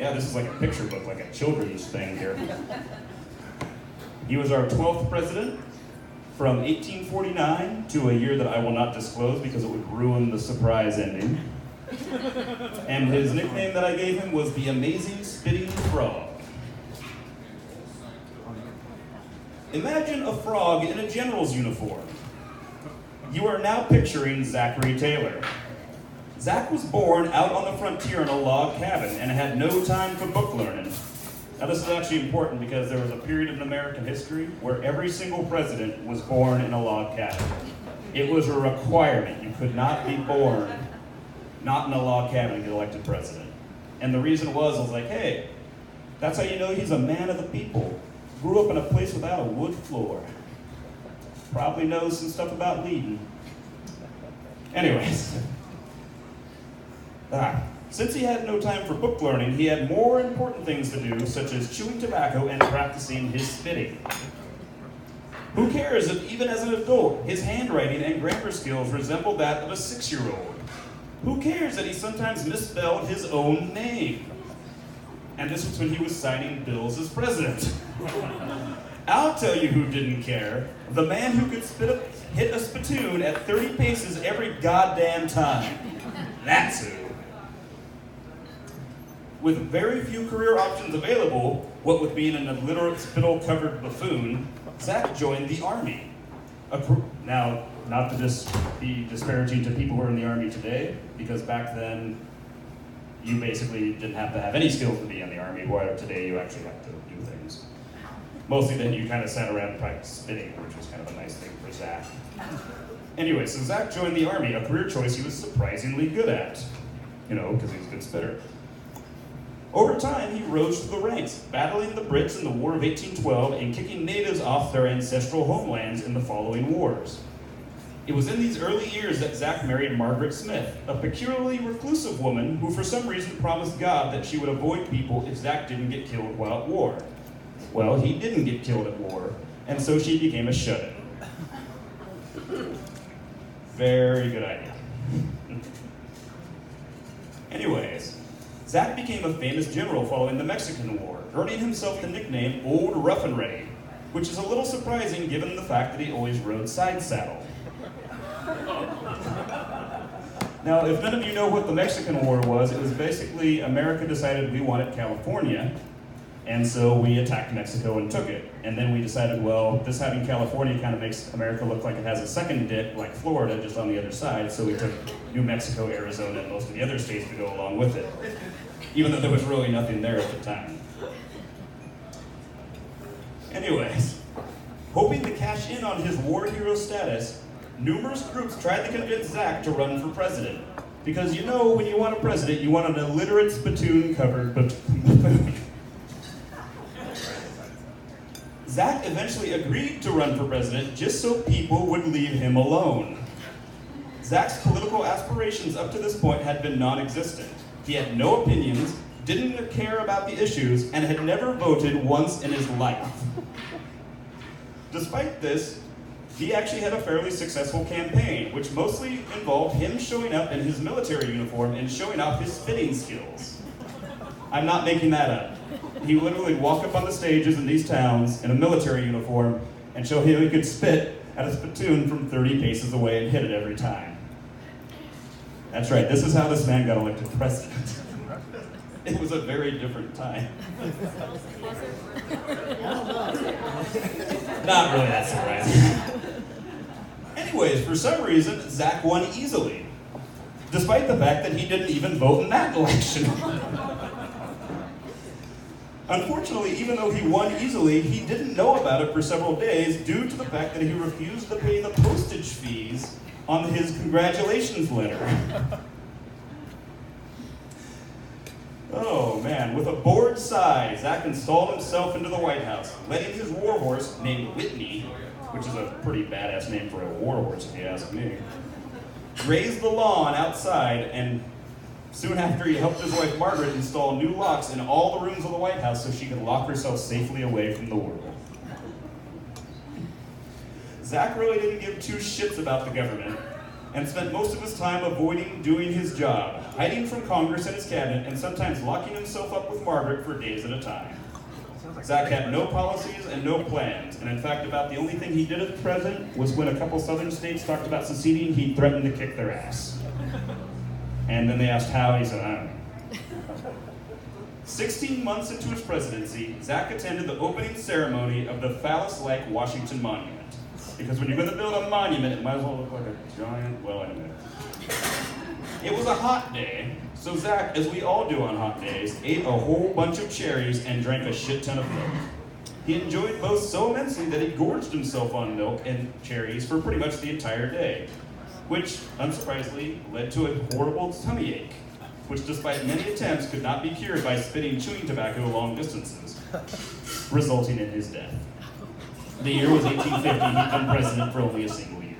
Yeah, this is like a picture book, like a children's thing here. He was our 12th president from 1849 to a year that I will not disclose because it would ruin the surprise ending. And his nickname that I gave him was the Amazing Spitting Frog. Imagine a frog in a general's uniform. You are now picturing Zachary Taylor. Zach was born out on the frontier in a log cabin and had no time for book learning. Now this is actually important because there was a period in American history where every single president was born in a log cabin. It was a requirement. You could not be born not in a log cabin and get elected president. And the reason was like, hey, that's how you know he's a man of the people. Grew up in a place without a wood floor. Probably knows some stuff about leading. Anyways. Since he had no time for book learning, he had more important things to do, such as chewing tobacco and practicing his spitting. Who cares if even as an adult, his handwriting and grammar skills resembled that of a 6-year-old? Who cares that he sometimes misspelled his own name? And this was when he was signing bills as president. I'll tell you who didn't care. The man who could hit a spittoon at 30 paces every goddamn time. That's who. With very few career options available, what with being an illiterate spittle-covered buffoon, Zach joined the Army. Now, not to just be disparaging to people who are in the Army today, because back then, you basically didn't have to have any skills to be in the Army, where today you actually have to do things. Mostly then you kind of sat around and practiced spitting, which was kind of a nice thing for Zach. Anyway, so Zach joined the Army, a career choice he was surprisingly good at. Because he was a good spitter. Over time, he rose to the ranks, battling the Brits in the War of 1812 and kicking natives off their ancestral homelands in the following wars. It was in these early years that Zach married Margaret Smith, a peculiarly reclusive woman who for some reason promised God that she would avoid people if Zach didn't get killed while at war. Well, he didn't get killed at war, and so she became a shut-in. Very good idea. Anyways, Zach became a famous general following the Mexican War, earning himself the nickname Old Rough and Ready, which is a little surprising given the fact that he always rode side saddle. Now, if none of you know what the Mexican War was, it was basically America decided we wanted California, and so we attacked Mexico and took it. And then we decided, well, this having California kind of makes America look like it has a second dick, like Florida, just on the other side, so we took New Mexico, Arizona, and most of the other states to go along with it, even though there was really nothing there at the time. Anyways, hoping to cash in on his war hero status, numerous groups tried to convince Zach to run for president. Because when you want a president, you want an illiterate spittoon-covered buffoon. Zach eventually agreed to run for president just so people would leave him alone. Zach's political aspirations up to this point had been non-existent. He had no opinions, didn't care about the issues, and had never voted once in his life. Despite this, he actually had a fairly successful campaign, which mostly involved him showing up in his military uniform and showing off his spitting skills. I'm not making that up. He literally would walk up on the stages in these towns in a military uniform and show him he could spit at a spittoon from 30 paces away and hit it every time. That's right, this is how this man got elected president. It was a very different time. Not really that surprising. Anyways, for some reason, Zach won easily, despite the fact that he didn't even vote in that election. Unfortunately, even though he won easily, he didn't know about it for several days due to the fact that he refused to pay the postage fees on his congratulations letter. Oh man, with a bored sigh, Zach installed himself into the White House, letting his war horse, named Whitney, which is a pretty badass name for a war horse if you ask me, graze the lawn outside, and soon after he helped his wife Margaret install new locks in all the rooms of the White House so she could lock herself safely away from the world. Zach really didn't give two shits about the government, and spent most of his time avoiding doing his job, hiding from Congress and his cabinet, and sometimes locking himself up with Margaret for days at a time. Zach had no policies and no plans, and in fact, about the only thing he did as president was when a couple southern states talked about seceding, he threatened to kick their ass. And then they asked how, he said, I don't know. 16 months into his presidency, Zach attended the opening ceremony of the phallus-like Washington Monument. Because when you're going to build a monument, it might as well look like a giant, well, anyway. It was a hot day, so Zach, as we all do on hot days, ate a whole bunch of cherries and drank a shit ton of milk. He enjoyed both so immensely that he gorged himself on milk and cherries for pretty much the entire day, which, unsurprisingly, led to a horrible tummy ache, which despite many attempts could not be cured by spitting chewing tobacco long distances, resulting in his death. The year was 1850, he'd been president for only a single year.